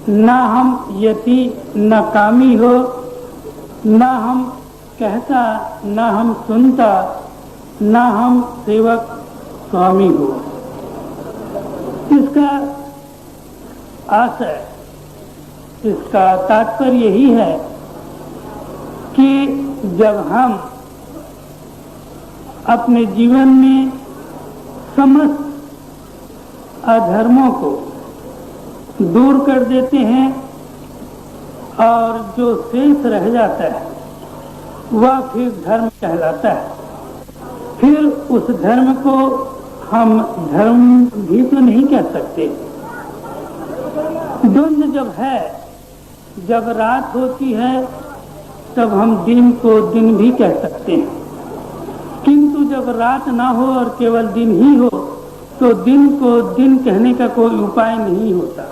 न हम यति न कामी हो, न हम कहता न हम सुनता, न हम सेवक स्वामी हो। इसका आशय, इसका तात्पर्य यही है कि जब हम अपने जीवन में समस्त अधर्मों को दूर कर देते हैं और जो शेष रह जाता है वह फिर धर्म कहलाता है। फिर उस धर्म को हम धर्म भी तो नहीं कह सकते। द्वंद्व जब है, जब रात होती है तब हम दिन को दिन भी कह सकते हैं, किंतु जब रात ना हो और केवल दिन ही हो तो दिन को दिन कहने का कोई उपाय नहीं होता,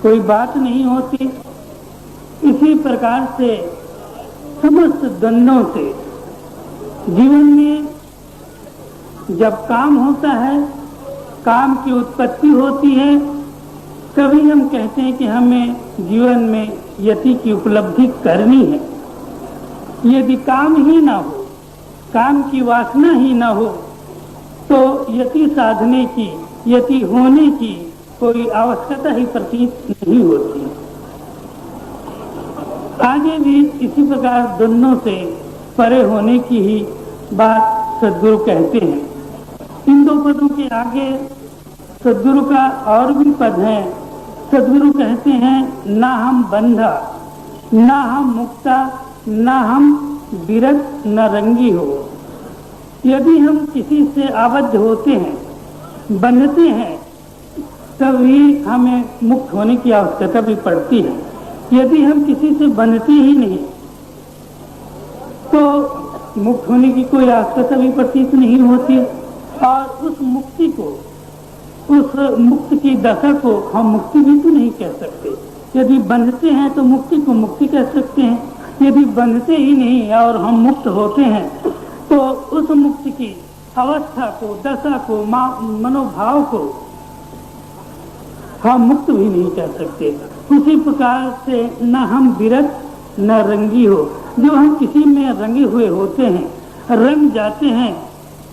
कोई बात नहीं होती। इसी प्रकार से समस्त द्वंद्वों से जीवन में जब काम होता है, काम की उत्पत्ति होती है, तभी हम कहते हैं कि हमें जीवन में यति की उपलब्धि करनी है। यदि काम ही ना हो, काम की वासना ही ना हो, तो यति साधने की, यति होने की कोई आवश्यकता ही प्रतीत नहीं होती। आगे भी इसी प्रकार दोनों से परे होने की ही बात सद्गुरु कहते हैं। इन दो पदों के आगे सद्गुरु का और भी पद है। सद्गुरु कहते हैं ना हम बंधा, ना हम मुक्ता, ना हम विरत न रंगी हो। यदि हम किसी से आबद्ध होते हैं, बंधते हैं, तभी हमें मुक्त होने की आवश्यकता भी पड़ती है। यदि हम किसी से बंधते ही नहीं तो मुक्त होने की कोई आवश्यकता भी प्रतीत नहीं होती। और उस मुक्ति को, उस मुक्त की दशा को हम मुक्ति भी तो नहीं कह सकते। यदि बंधते हैं तो मुक्ति को मुक्ति कह सकते हैं, यदि बंधते ही नहीं और हम मुक्त होते हैं तो उस मुक्ति की अवस्था को, दशा को, मनोभाव को हम मुक्त भी नहीं कह सकते। उसी प्रकार से न हम विरत न रंगी हो। जो हम किसी में रंगे हुए होते हैं, रंग जाते हैं,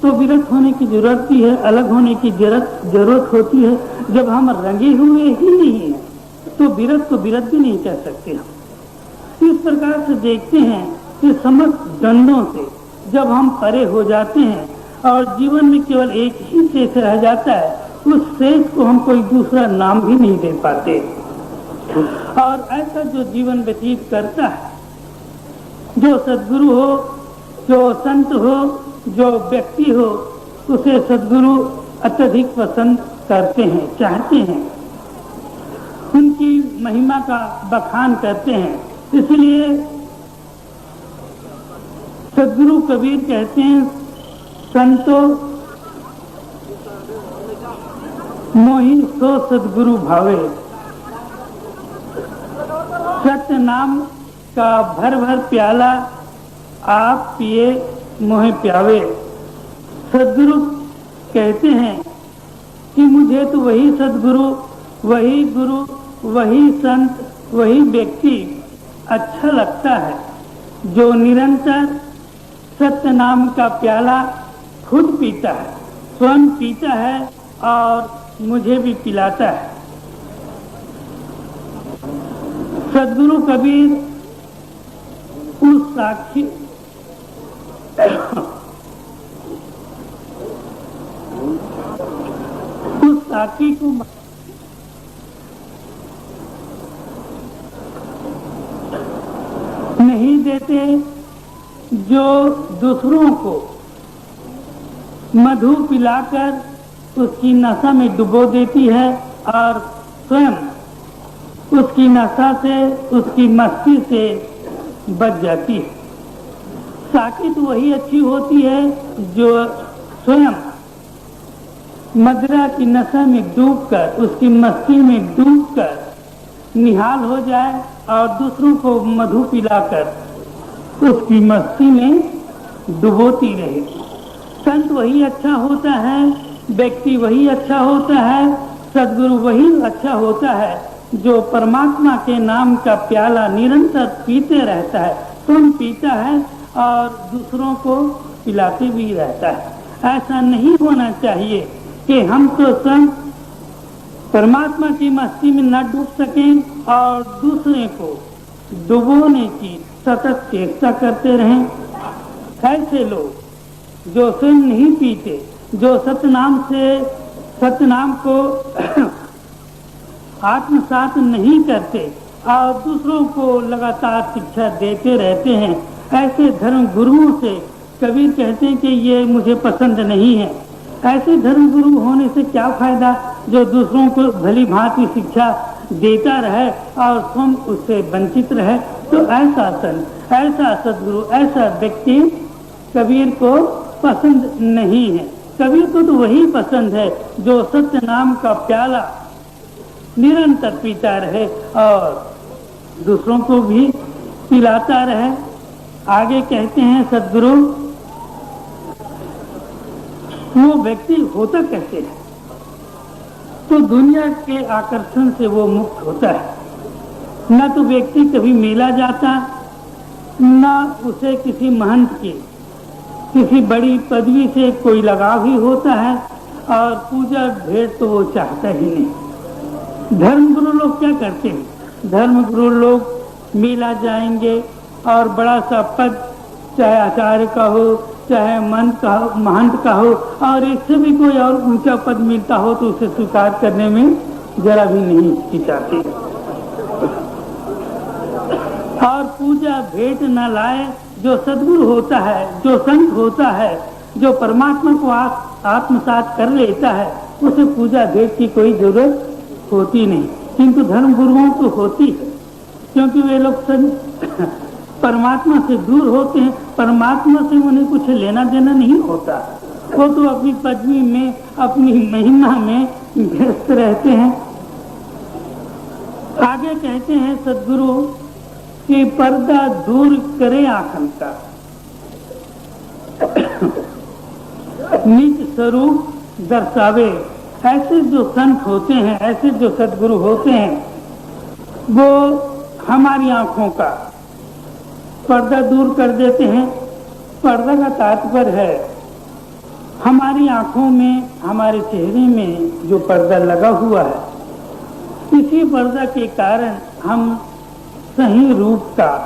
तो विरत होने की जरूरत भी है, अलग होने की जरूरत होती है। जब हम रंगे हुए ही नहीं हैं तो विरत भी नहीं कह सकते हम। इस प्रकार से देखते हैं कि समस्त द्वंद्वों से जब हम परे हो जाते हैं और जीवन में केवल एक ही शेष रह जाता है, उस शेष को हम कोई दूसरा नाम भी नहीं दे पाते। और ऐसा जो जीवन व्यतीत करता है, जो सद्गुरु हो, जो संत हो, जो व्यक्ति हो, उसे सद्गुरु अत्यधिक पसंद करते हैं, चाहते हैं, उनकी महिमा का बखान करते हैं। इसलिए सद्गुरु कबीर कहते हैं, संतो मोहि सो सद्गुरु भावे। सत्य नाम का भर भर प्याला आप पिए मोहे प्यावे। सद्गुरु कहते हैं कि मुझे तो वही सद्गुरु, वही गुरु, वही संत, वही व्यक्ति अच्छा लगता है जो निरंतर सत्य नाम का प्याला खुद पीता है, स्वयं पीता है और मुझे भी पिलाता है। सद्गुरु कबीर उस साक्षी को नहीं देते जो दूसरों को मधु पिलाकर उसकी नशा में डुबो देती है और स्वयं उसकी नशा से, उसकी मस्ती से बच जाती है। साकी तो वही अच्छी होती है जो स्वयं मदिरा की नशा में डूबकर, उसकी मस्ती में डूबकर निहाल हो जाए और दूसरों को मधु पिलाकर उसकी मस्ती में डुबोती रहे। संत वही अच्छा होता है, व्यक्ति वही अच्छा होता है, सद्गुरु वही अच्छा होता है जो परमात्मा के नाम का प्याला निरंतर पीते रहता है, स्वयं पीता है और दूसरों को पिलाते भी रहता है। ऐसा नहीं होना चाहिए कि हम तो स्वयं परमात्मा की मस्ती में न डूब सकें और दूसरे को डुबोने की सतत चेष्टा करते रहें। ऐसे लोग जो स्वयं नहीं पीते, जो सतनाम को आत्मसात नहीं करते और दूसरों को लगातार शिक्षा देते रहते हैं, ऐसे धर्म गुरुओं से कबीर कहते हैं कि ये मुझे पसंद नहीं है। ऐसे धर्म गुरु होने से क्या फायदा जो दूसरों को भली भांति शिक्षा देता रहे और स्वयं उससे वंचित रहे। तो ऐसा संत, ऐसा सदगुरु, ऐसा व्यक्ति कबीर को पसंद नहीं है। कबीर को तो वही पसंद है जो सत्य नाम का प्याला निरंतर पीता रहे और दूसरों को भी पिलाता रहे। आगे कहते हैं सदगुरु, वो व्यक्ति होता कैसे है? तो दुनिया के आकर्षण से वो मुक्त होता है। न तो व्यक्ति कभी मेला जाता, न उसे किसी महंत की किसी बड़ी पदवी से कोई लगाव ही होता है और पूजा भेंट तो वो चाहता ही नहीं। धर्मगुरु लोग क्या करते हैं? धर्मगुरु लोग मेला जाएंगे और बड़ा सा पद, चाहे आचार्य का हो, चाहे महंत का हो, और इससे भी कोई और ऊंचा पद मिलता हो तो उसे स्वीकार करने में जरा भी नहीं हिचकिचाते और पूजा भेंट न लाए। जो सद्गुरु होता है, जो संत होता है, जो परमात्मा को आत्मसात कर लेता है, उसे पूजा भेंट की कोई जरूरत होती नहीं। किंतु धर्म गुरुओं को होती है, क्योंकि वे लोग परमात्मा से दूर होते हैं। परमात्मा से उन्हें कुछ लेना देना नहीं होता, वो तो अपनी पदवी में, अपनी महिमा में व्यस्त रहते हैं। आगे कहते हैं सद्गुरु कि पर्दा दूर करे आंखन का, निज स्वरूप दर्शावे। ऐसे जो संत होते हैं, ऐसे जो सद्गुरु होते हैं, वो हमारी आंखों का पर्दा दूर कर देते हैं। पर्दा का तात्पर्य है हमारी आंखों में, हमारे चेहरे में जो पर्दा लगा हुआ है, इसी पर्दा के कारण हम सही रूप का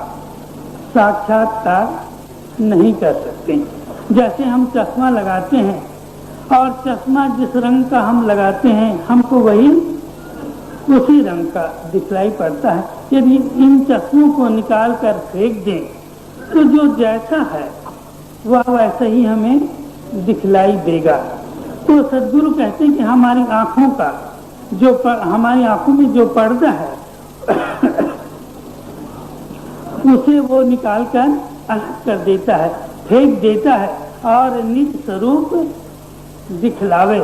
साक्षात्कार नहीं कर सकते। जैसे हम चश्मा लगाते हैं और चश्मा जिस रंग का हम लगाते हैं, हमको वही उसी रंग का दिखलाई पड़ता है। यदि इन चश्मों को निकाल कर फेंक दें तो जो जैसा है वह वैसा ही हमें दिखलाई देगा। तो सद्गुरु कहते हैं कि हमारी आंखों का हमारी आंखों में जो पर्दा है उसे वो निकालकर अलग कर देता है, फेंक देता है और निज स्वरूप दिखलावे।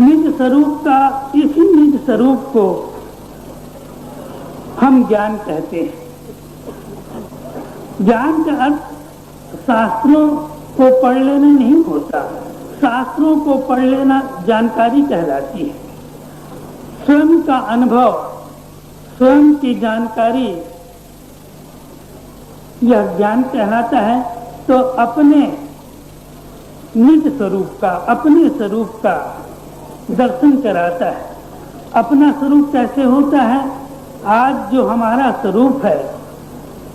निज स्वरूप का, इसी निज स्वरूप को हम ज्ञान कहते हैं। ज्ञान का अर्थ शास्त्रों को पढ़ लेना नहीं होता, शास्त्रों को पढ़ लेना जानकारी कहलाती है। स्वयं का अनुभव, स्वयं की जानकारी, यह ज्ञान कहलाता है। तो अपने निज स्वरूप का, अपने स्वरूप का दर्शन कराता है। अपना स्वरूप कैसे होता है? आज जो हमारा स्वरूप है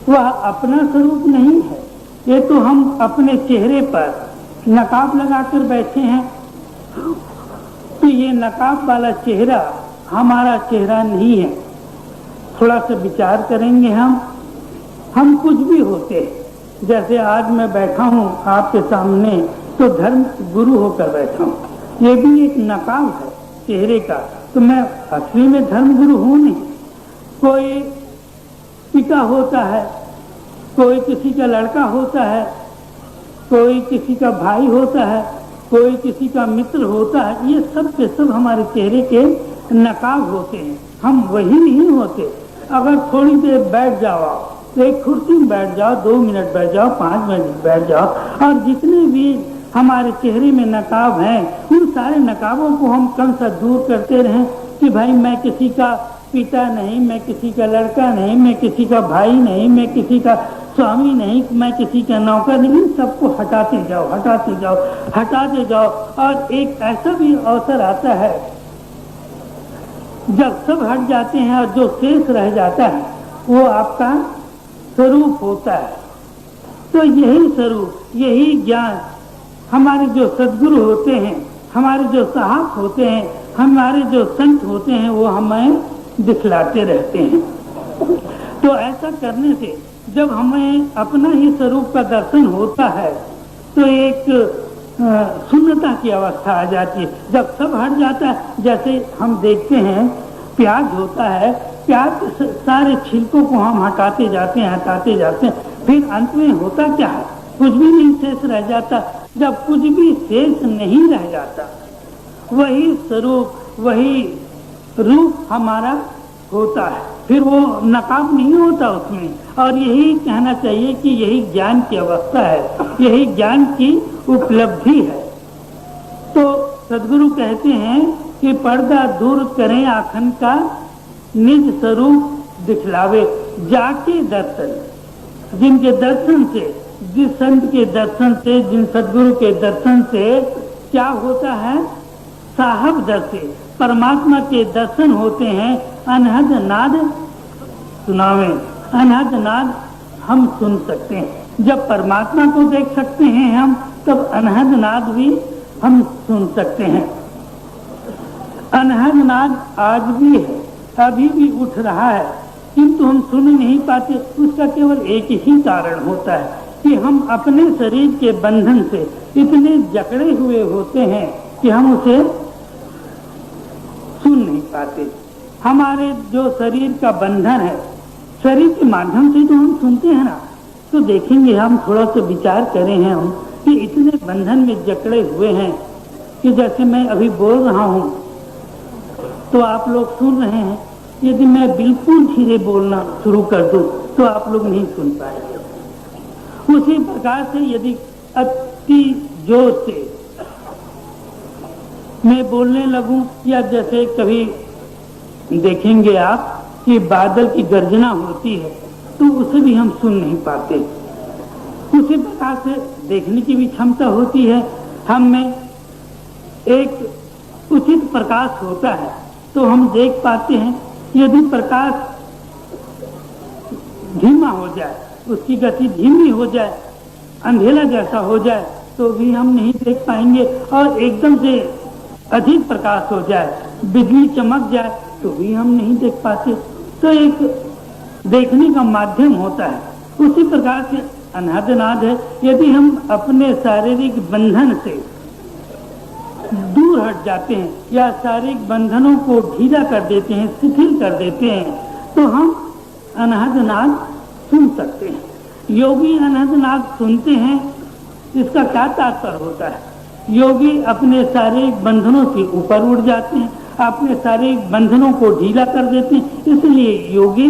वह अपना स्वरूप नहीं है। ये तो हम अपने चेहरे पर नकाब लगाकर बैठे हैं, तो ये नकाब वाला चेहरा हमारा चेहरा नहीं है। थोड़ा सा विचार करेंगे हम कुछ भी होते हैं। जैसे आज मैं बैठा हूँ आपके सामने तो धर्म गुरु होकर बैठा हूँ, ये भी एक नकाब है चेहरे का, तो मैं असली में धर्म गुरु हूँ नहीं। कोई पिता होता है, कोई किसी का लड़का होता है, कोई किसी का भाई होता है, कोई किसी का मित्र होता है। ये सब के सब हमारे चेहरे के नकाब होते हैं, हम वही नहीं होते। अगर थोड़ी देर बैठ जाओ, एक कुर्सी में बैठ जाओ, 2 मिनट बैठ जाओ, 5 मिनट बैठ जाओ, और जितने भी हमारे चेहरे में नकाब हैं, उन सारे नकाबों को हम कम से दूर करते रहें कि भाई मैं किसी का पिता नहीं, मैं किसी का लड़का नहीं, मैं किसी का भाई नहीं, मैं किसी का स्वामी नहीं, मैं किसी का नौकर नहीं, सबको हटाते जाओ, हटाते जाओ, हटाते जाओ। और एक ऐसा भी अवसर आता है जब सब हट जाते हैं और जो शेष रह जाता है वो आपका स्वरूप होता है। तो यही स्वरूप, यही ज्ञान हमारे जो सद्गुरु होते हैं, हमारे जो साहब होते हैं, हमारे जो संत होते हैं, वो हमें दिखलाते रहते हैं। तो ऐसा करने से जब हमें अपना ही स्वरूप का दर्शन होता है तो एक शून्यता की अवस्था आ जाती है। जब सब हट जाता है, जैसे हम देखते हैं प्याज होता है, प्याज के सारे छिलकों को हम हटाते जाते हैं, हटाते जाते हैं, फिर अंत में होता क्या है? कुछ भी नहीं शेष रह जाता। जब कुछ भी शेष नहीं रह जाता, वही स्वरूप, वही रूप हमारा होता है, फिर वो नकाब नहीं होता उसमें। और यही कहना चाहिए कि यही ज्ञान की अवस्था है, यही ज्ञान की उपलब्धि है। तो सद्गुरु कहते हैं कि पर्दा दूर करें आखन का, निज स्वरूप दिखलावे, जाके दर्शन। जिनके दर्शन से, जिस संत के दर्शन से, जिन सद्गुरु के दर्शन से क्या होता है? साहब दर्शन, परमात्मा के दर्शन होते हैं। अनहद नाद सुनावे, अनहद नाद हम सुन सकते हैं। जब परमात्मा को देख सकते हैं हम, तब अनहद नाद भी हम सुन सकते हैं। अनहद नाद आज भी है, अभी भी उठ रहा है, किंतु हम सुन नहीं पाते। उसका केवल एक ही कारण होता है कि हम अपने शरीर के बंधन से इतने जकड़े हुए होते हैं कि हम उसे सुन नहीं पाते। हमारे जो शरीर का बंधन है, शरीर के माध्यम से तो हम सुनते हैं ना। तो देखेंगे, हम थोड़ा सा विचार करें हैं हम कि इतने बंधन में जकड़े हुए हैं कि जैसे मैं अभी बोल रहा हूँ तो आप लोग सुन रहे हैं। यदि मैं बिल्कुल धीरे बोलना शुरू कर दूं तो आप लोग नहीं सुन पाएंगे। उसी प्रकार से यदि अति जोर से मैं बोलने लगूं, या जैसे कभी देखेंगे आप कि बादल की गर्जना होती है तो उसे भी हम सुन नहीं पाते। उसी प्रकार से देखने की भी क्षमता होती है हम में। एक उचित प्रकाश होता है तो हम देख पाते हैं। यदि प्रकाश धीमा हो जाए, उसकी गति धीमी हो जाए, अंधेरा जैसा हो जाए, तो भी हम नहीं देख पाएंगे। और एकदम से अधिक प्रकाश हो जाए, बिजली चमक जाए, तो भी हम नहीं देख पाते। तो एक देखने का माध्यम होता है। उसी प्रकार से अनहद नाद है। यदि हम अपने शारीरिक बंधन से दूर हट जाते हैं या शारीरिक बंधनों को ढीला कर देते हैं, शिथिल कर देते हैं, तो हम अनहद नाद सुन सकते हैं। योगी अनहद नाद सुनते हैं। इसका क्या तात्पर्य होता है? योगी अपने शारीरिक बंधनों से ऊपर उठ जाते हैं, अपने शारीरिक बंधनों को ढीला कर देते हैं, इसलिए योगी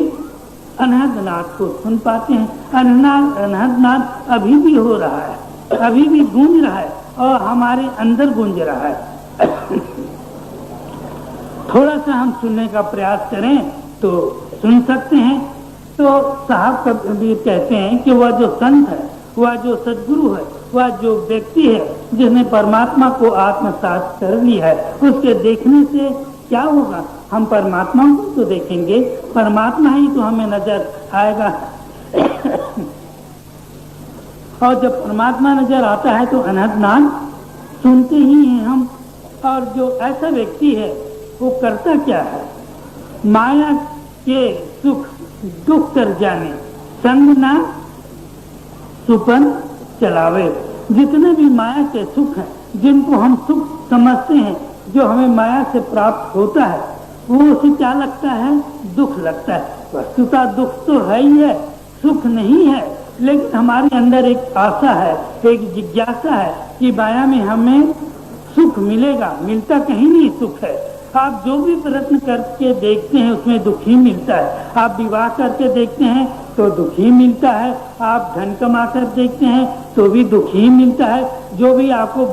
अनहद नाद को सुन पाते हैं। अनहद नाद अभी भी हो रहा है, अभी भी गूंज रहा है और हमारे अंदर गूंज रहा है। थोड़ा सा हम सुनने का प्रयास करें तो सुन सकते हैं। तो साहब कबीर कहते हैं कि वह जो संत है, वह जो सद्गुरु है, वह जो व्यक्ति है जिसने परमात्मा को आत्मसात कर लिया है, उसके देखने से क्या होगा? हम परमात्मा को तो देखेंगे, परमात्मा ही तो हमें नजर आएगा। और जब परमात्मा नजर आता है तो अनहद नाद सुनते ही हैं हम। और जो ऐसा व्यक्ति है वो करता क्या है? माया के सुख दुख कर जाने, संग ना सुपन चलावे। जितने भी माया के सुख हैं, जिनको हम सुख समझते हैं, जो हमें माया से प्राप्त होता है, वो उसे क्या लगता है? दुख लगता है। वस्तुतः दुख तो है ही है, सुख नहीं है। लेकिन हमारे अंदर एक आशा है, एक जिज्ञासा है कि माया में हमें सुख मिलेगा। मिलता कहीं नहीं सुख है। आप जो भी प्रयत्न करके देखते हैं उसमें दुख ही मिलता है। आप विवाह करके देखते हैं तो दुख ही मिलता है। आप धन कमा कर देखते हैं तो भी दुख ही मिलता है। जो भी आपको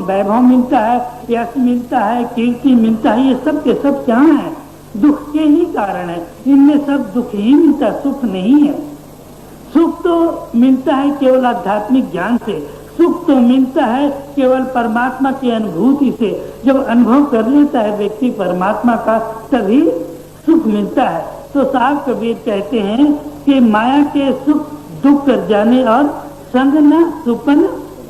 वैभव मिलता है, यश मिलता है, कीर्ति मिलता है, ये सब के सब क्या है? दुख के ही कारण है। इनमें सब दुख ही मिलता, सुख नहीं है। सुख तो मिलता है केवल आध्यात्मिक ज्ञान से, सुख तो मिलता है केवल परमात्मा की अनुभूति से। जब अनुभव कर लेता है व्यक्ति परमात्मा का, तभी सुख मिलता है। तो साहब कबीर कहते हैं कि माया के सुख दुख कर जाने और संग न सुपन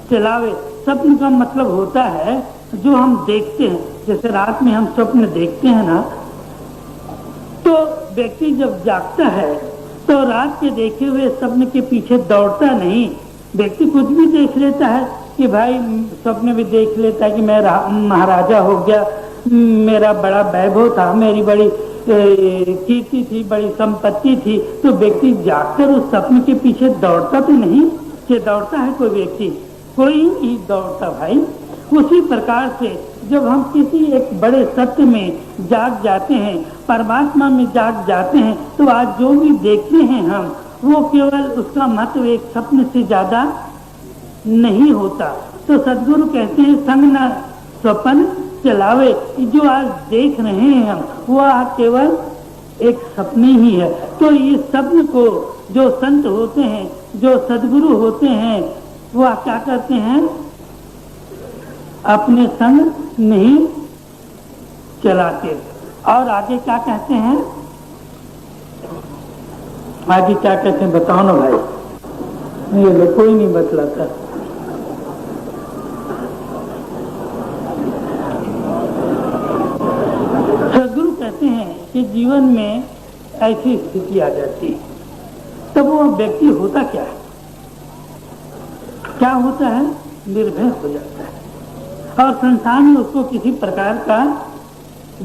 चलावे। स्वप्न का मतलब होता है जो हम देखते हैं, जैसे रात में हम स्वप्न देखते हैं ना, तो व्यक्ति जब जागता है तो रात के देखे हुए स्वप्न के पीछे दौड़ता नहीं। व्यक्ति कुछ भी देख लेता है कि भाई स्वप्न भी देख लेता है कि मैं महाराजा हो गया, मेरा बड़ा वैभव था, मेरी बड़ी कीर्ति थी, बड़ी संपत्ति थी। तो व्यक्ति जागकर उस स्वप्न के पीछे दौड़ता तो नहीं, कि दौड़ता है कोई व्यक्ति? कोई नहीं दौड़ता भाई। उसी प्रकार से जब हम किसी एक बड़े सत्य में जाग जाते हैं, परमात्मा में जाग जाते हैं, तो आज जो भी देखते हैं हम, वो केवल उसका महत्व एक स्वप्न से ज्यादा नहीं होता। तो सद्गुरु कहते हैं संग न स्वप्न चलावे। जो आज देख रहे हैं हम, वह केवल एक सपने ही है। तो इस सपन को जो संत होते हैं, जो सद्गुरु होते हैं, वह क्या करते हैं? अपने संग नहीं चलाते। और आगे क्या कहते हैं? आगे क्या कहते हैं बताओ ना भाई, ये लोग कोई नहीं बतलाता। सद्गुरु कहते हैं कि जीवन में ऐसी स्थिति आ जाती है, तब वो व्यक्ति होता क्या है? क्या होता है? निर्भय हो जाता है और संसार में उसको किसी प्रकार का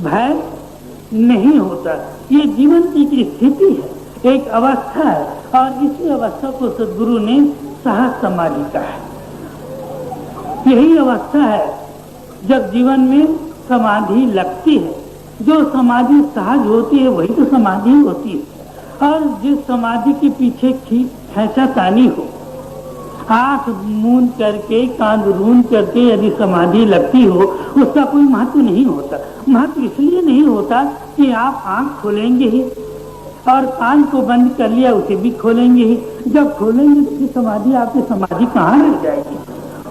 भय नहीं होता। ये जीवन की एक स्थिति है, एक अवस्था है, और इसी अवस्था को सद्गुरु ने सहज समाधि कहा है। यही अवस्था है जब जीवन में समाधि लगती है। जो समाधि सहज होती है वही तो समाधि होती है। और जिस समाधि के पीछे खींचातानी हो, आंख मूंद करके कान रूंद करके यदि समाधि लगती हो, उसका कोई महत्व नहीं होता। महत्व इसलिए नहीं होता कि आप आंख खोलेंगे ही और कान को बंद कर लिया उसे भी खोलेंगे ही। जब खोलेंगे तो समाधि, आपकी समाधि कहाँ रह जाएगी?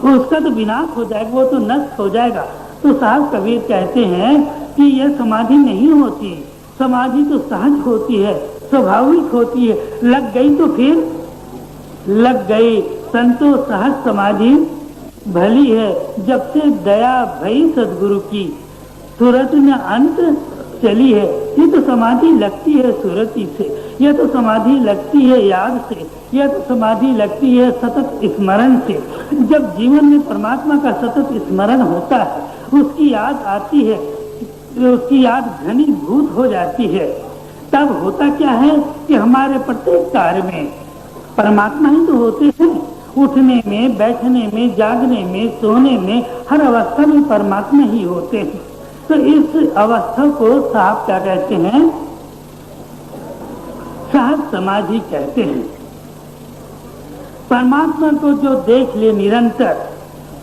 उसका तो विनाश हो जाएगा, वो तो नष्ट हो जाएगा। तो साहब कबीर कहते हैं कि यह समाधि नहीं होती, समाधि तो सहज होती है, स्वाभाविक होती है। लग गई तो फिर लग गई। संतो सहज समाधि भली है, जब से दया भई सद्गुरु की, सूरत में अंत चली है। ये तो समाधि लगती है सूरती से, यह तो समाधि लगती है याद से, यह तो समाधि लगती है सतत स्मरण से। जब जीवन में परमात्मा का सतत स्मरण होता है, उसकी याद आती है, उसकी याद घनीभूत हो जाती है, तब होता क्या है कि हमारे प्रत्येक कार्य में परमात्मा ही तो होते हैं। उठने में, बैठने में, जागने में, सोने में, हर अवस्था में परमात्मा ही होते हैं। तो इस अवस्था को साहब क्या कहते हैं? सहज समाधि कहते हैं। परमात्मा को जो देख ले निरंतर,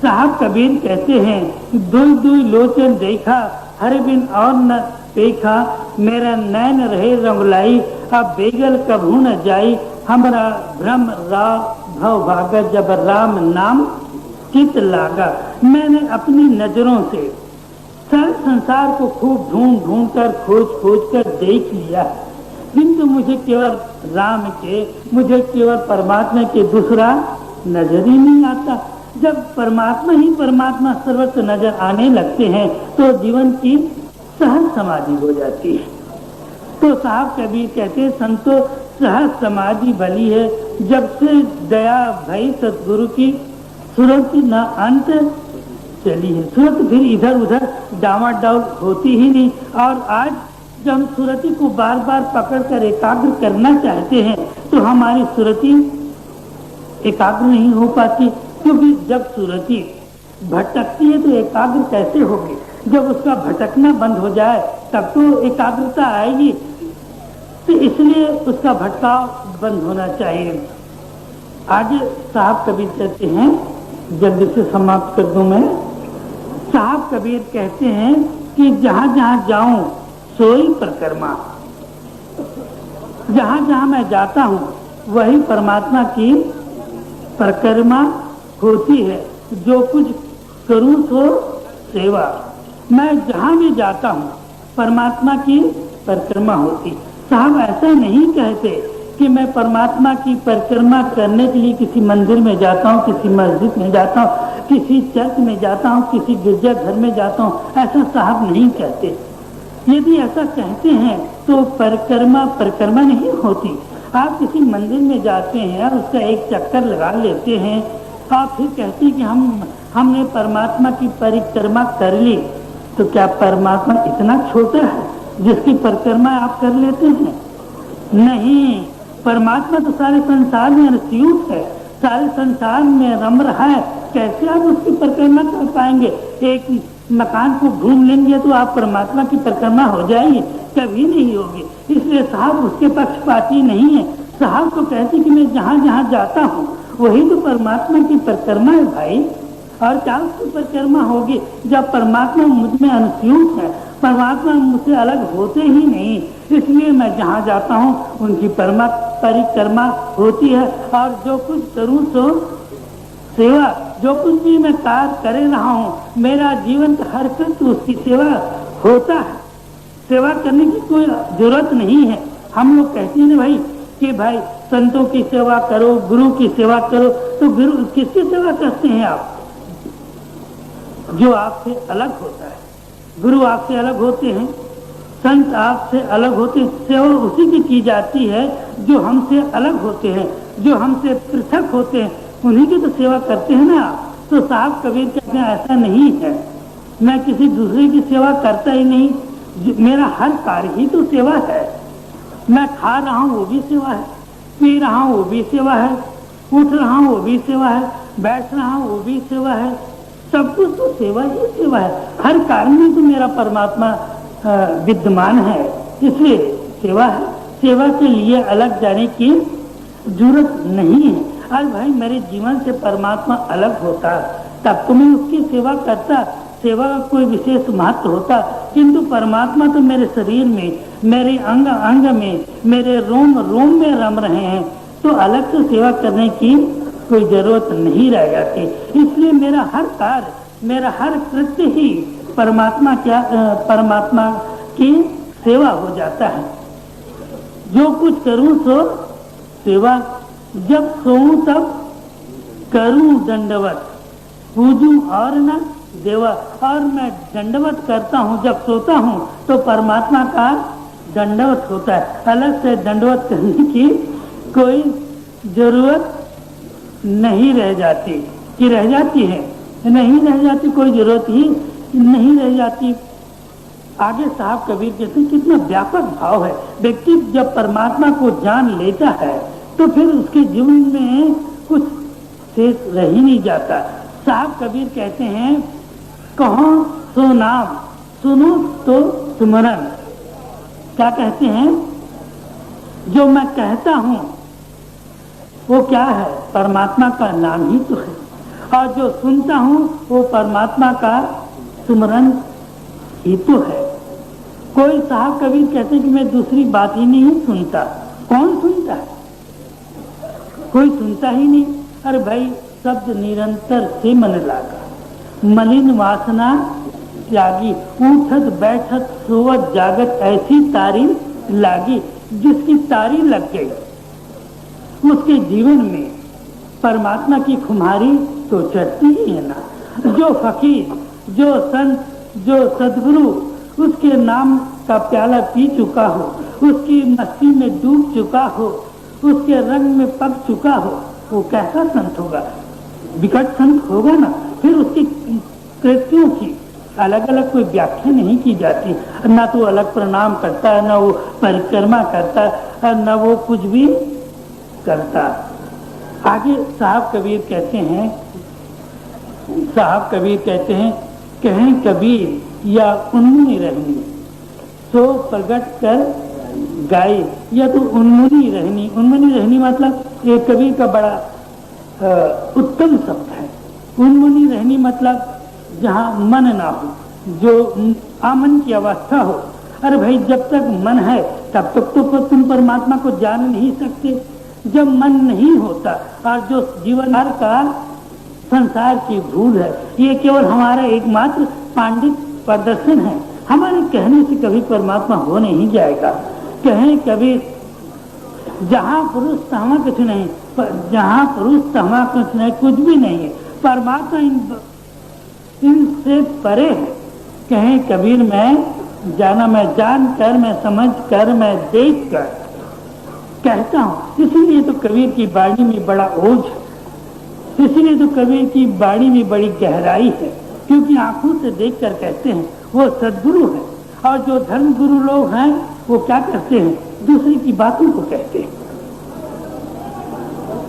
साहब कबीर कहते हैं, दुई दुई लोचन देखा हर बिन और न देखा, मेरा नैन रहे रंगलाई, अब बेगल कभू न जाई, हमारा भ्रम भव भागा, जब राम नाम चित लागा। मैंने अपनी नजरों से सारे संसार को खूब ढूंढ ढूंढ कर, खोज खोज कर देख लिया, किंतु मुझे केवल राम के, मुझे केवल परमात्मा के दूसरा नजर ही नहीं आता। जब परमात्मा ही परमात्मा सर्वत्र नजर आने लगते हैं तो जीवन की सहज समाधि हो जाती है। तो साहब कबीर कहते हैं, संतो सहज समाधि भली है, जब से दया भई सतगुरु की, सूरत न अंत चली है। सूरत फिर इधर उधर डामाडोल होती ही नहीं। और आज जब हम सूरती को बार बार पकड़ कर एकाग्र करना चाहते हैं तो हमारी सूरती एकाग्र नहीं हो पाती, क्योंकि जब सूरती भटकती है तो एकाग्र कैसे होगी? जब उसका भटकना बंद हो जाए तब तो एकाग्रता आएगी। तो इसलिए उसका भटकाव बंद होना चाहिए। आगे साहब कबीर कहते हैं, जल्दी से समाप्त कर दूं मैं। साहब कबीर कहते हैं कि जहां जहां जाऊं सोई परिक्रमा। जहां जहां मैं जाता हूं वही परमात्मा की परिक्रमा होती है। जो कुछ करूं तो सेवा। मैं जहां भी जाता हूं परमात्मा की परिक्रमा होती। साहब ऐसा नहीं कहते कि मैं परमात्मा की परिक्रमा करने के लिए किसी मंदिर में जाता हूं, किसी मस्जिद में जाता हूं, किसी चर्च में जाता हूं, किसी गिरजाघर में जाता हूं। ऐसा साहब नहीं कहते। यदि ऐसा कहते हैं तो परिक्रमा नहीं होती। आप किसी मंदिर में जाते हैं और उसका एक चक्कर लगा लेते हैं, आप फिर कहते हैं कि हमने परमात्मा की परिक्रमा कर ली। तो क्या परमात्मा इतना छोटा है जिसकी परिक्रमा आप कर लेते हैं? नहीं, परमात्मा तो सारे संसार में अनस्यूत है, सारे संसार में रम रहा है। कैसे आप उसकी परिक्रमा कर पाएंगे? एक मकान को घूम लेंगे तो आप परमात्मा की परिक्रमा हो जाएगी? कभी नहीं होगी। इसलिए साहब उसके पक्षपाती नहीं है। साहब तो कहते कि मैं जहां जहां जाता हूं वही तो परमात्मा की परिक्रमा है भाई। और क्या उसकी परिक्रमा होगी जब परमात्मा मुझ में अनुस्यूत है, परमात्मा मुझसे अलग होते ही नहीं। इसलिए मैं जहां जाता हूं उनकी परिक्रमा होती है। और जो कुछ करूं तो सेवा, जो कुछ भी मैं कार्य कर रहा हूं, मेरा जीवन का हर कृत्य उसकी सेवा होता है। सेवा करने की कोई जरूरत नहीं है। हम लोग कहते हैं भाई कि भाई संतों की सेवा करो, गुरु की सेवा करो। तो गुरु किसकी सेवा करते हैं आप? जो आपसे अलग होता है। गुरु आपसे अलग होते हैं, संत आपसे अलग होते हैं। सेवा उसी की जाती है जो हमसे अलग होते हैं, जो हमसे पृथक होते हैं, उन्हीं की तो सेवा करते हैं ना आप। तो साहब कबीर कहते हैं ऐसा नहीं है, मैं किसी दूसरे की सेवा करता ही नहीं। मेरा हर कार्य ही तो सेवा है। मैं खा रहा हूँ वो भी सेवा है, पी रहा हूँ वो भी सेवा है, उठ रहा हूँ वो भी सेवा है, बैठ रहा हूँ वो भी सेवा है। सब कुछ तो सेवा ही सेवा है। हर कार्य में तो मेरा परमात्मा विद्यमान है, इसलिए सेवा है। सेवा के लिए अलग जाने की जरूरत नहीं है। आज भाई मेरे जीवन से परमात्मा अलग होता तब तो मैं उसकी सेवा करता, सेवा का कोई विशेष महत्व होता। किंतु परमात्मा तो मेरे शरीर में, मेरे अंग अंग में, मेरे रोम रोम में रम रहे हैं, तो अलग से सेवा करने की कोई जरूरत नहीं रह जाती। इसलिए मेरा हर कार्य, मेरा हर कृत्य ही परमात्मा की सेवा हो जाता है। जो कुछ करूं सो सेवा। जब सोऊं तब करूं दंडवत, पूजूं और न देवा। और मैं दंडवत करता हूं, जब सोता हूं तो परमात्मा का दंडवत होता है। अलग से दंडवत करने की कोई जरूरत नहीं रह जाती। कि रह जाती है? नहीं रह जाती, कोई जरूरत ही नहीं रह जाती। आगे साहब कबीर कहते हैं कितना व्यापक भाव है। व्यक्ति जब परमात्मा को जान लेता है तो फिर उसके जीवन में कुछ शेष रह ही नहीं जाता। साहब कबीर कहते हैं कहो सो नाम, सुनो तो सुमरन। क्या कहते हैं? जो मैं कहता हूं वो क्या है? परमात्मा का नाम ही तो है। और जो सुनता हूं वो परमात्मा का सुमरन ही तो है। कोई साहब कबीर कहते कि मैं दूसरी बात ही नहीं सुनता। कौन सुनता है? कोई सुनता ही नहीं। अरे भाई शब्द निरंतर से मन लागा, मलिन वासना त्यागी, उठत बैठत सोवत जागत ऐसी तारी लागी। जिसकी तारी लग गई उसके जीवन में परमात्मा की खुमारी तो चढ़ती ही है ना। जो फकीर, जो संत, जो सदगुरु उसके नाम का प्याला पी चुका हो, उसकी मस्ती में डूब चुका हो, उसके रंग में पक चुका हो, वो कैसा संत होगा? विकट संत होगा ना। फिर उसकी कृतियों की अलग अलग कोई व्याख्या नहीं की जाती। ना तो अलग प्रणाम करता है, ना वो परिक्रमा करता है, ना वो कुछ भी करता। आगे साहब कबीर कहते हैं कहें कबीर या उन्मुनी रहनी सो प्रगट कर गाय। या तो उन्मुनी रहनी मतलब ये कबीर का बड़ा उत्तम शब्द है। उन्मुनी रहनी मतलब जहाँ मन ना हो, जो आमन की अवस्था हो। अरे भाई, जब तक मन है तब तक तो तुम परमात्मा को जान नहीं सकते। जब मन नहीं होता, और जो जीवन का संसार की भूल है, ये केवल हमारा एकमात्र पांडित प्रदर्शन है। हमारे कहने से कभी परमात्मा हो नहीं जाएगा। कहें कभी, जहाँ पुरुष तहाँ कुछ नहीं, जहाँ पुरुष तहाँ कुछ नहीं, कुछ भी नहीं है। परमात्मा इनसे परे है। कहें कबीर, मैं जाना, मैं जान कर, मैं समझ कर, मैं देख कर कहता हूँ। इसीलिए तो कबीर की वाणी में बड़ा ओझ है, इसीलिए तो कबीर की वाणी में बड़ी गहराई है, क्योंकि आंखों से देखकर कहते हैं। वो सद्गुरु है। और जो धर्म गुरु लोग हैं वो क्या करते हैं? दूसरे की बातों को कहते हैं।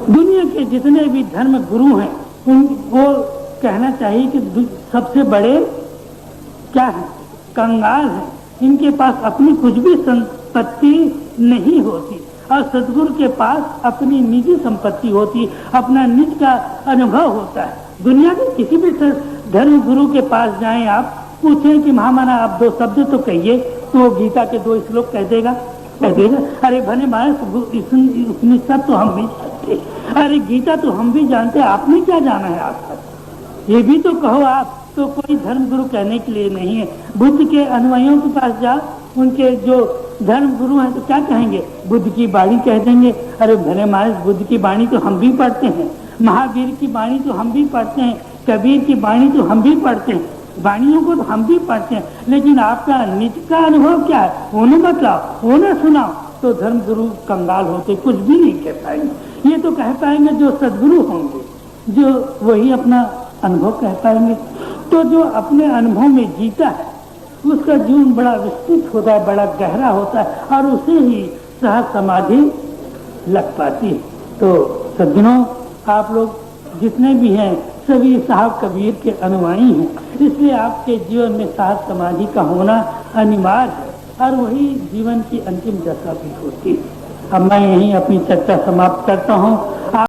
दुनिया के जितने भी धर्म गुरु हैं वो कहना चाहिए कि सबसे बड़े क्या है? कंगाल है। इनके पास अपनी कुछ भी संपत्ति नहीं होती, और सद्गुरु के पास अपनी निजी संपत्ति होती, अपना निज का अनुभव होता है। दुनिया के किसी भी धर्म गुरु के पास जाएं, आप पूछें कि महामाना आप 2 शब्द तो कहिए, तो वो गीता के 2 श्लोक कह देगा। अरे भले मारे, उसमें सब तो हम भी जानते, अरे गीता तो हम भी जानते, आपने क्या जाना है आज तक? ये भी तो कहो आप। तो कोई धर्म गुरु कहने के लिए नहीं है। बुद्ध के अनुयायियों के पास जाओ, उनके जो धर्म गुरु हैं तो क्या कहेंगे? बुद्ध की वाणी कह देंगे। अरे भले मारे, बुद्ध की वाणी तो हम भी पढ़ते हैं, महावीर की वाणी तो हम भी पढ़ते हैं, कबीर की वाणी तो हम भी पढ़ते हैं, वाणियों को तो हम भी पढ़ते हैं, लेकिन आपका निज का अनुभव क्या है? उन्हें बतलाओ, उन्हें सुनाओ। तो धर्म गुरु कंगाल होते, कुछ भी नहीं कह पाएंगे। ये तो कह पाएंगे जो सद्गुरु होंगे, जो वही अपना अनुभव कह पाएंगे। तो जो अपने अनुभव में जीता है उसका जीवन बड़ा विस्तृत होता है, बड़ा गहरा होता है, और उसे ही सहज समाधि लग पाती है। तो सज्जनों, आप लोग जितने भी हैं सभी साहब कबीर के अनुयायी हैं, इसलिए आपके जीवन में सहज समाधि का होना अनिवार्य है, और वही जीवन की अंतिम दशा भी होती है। अब मैं यहीं अपनी चर्चा समाप्त करता हूँ।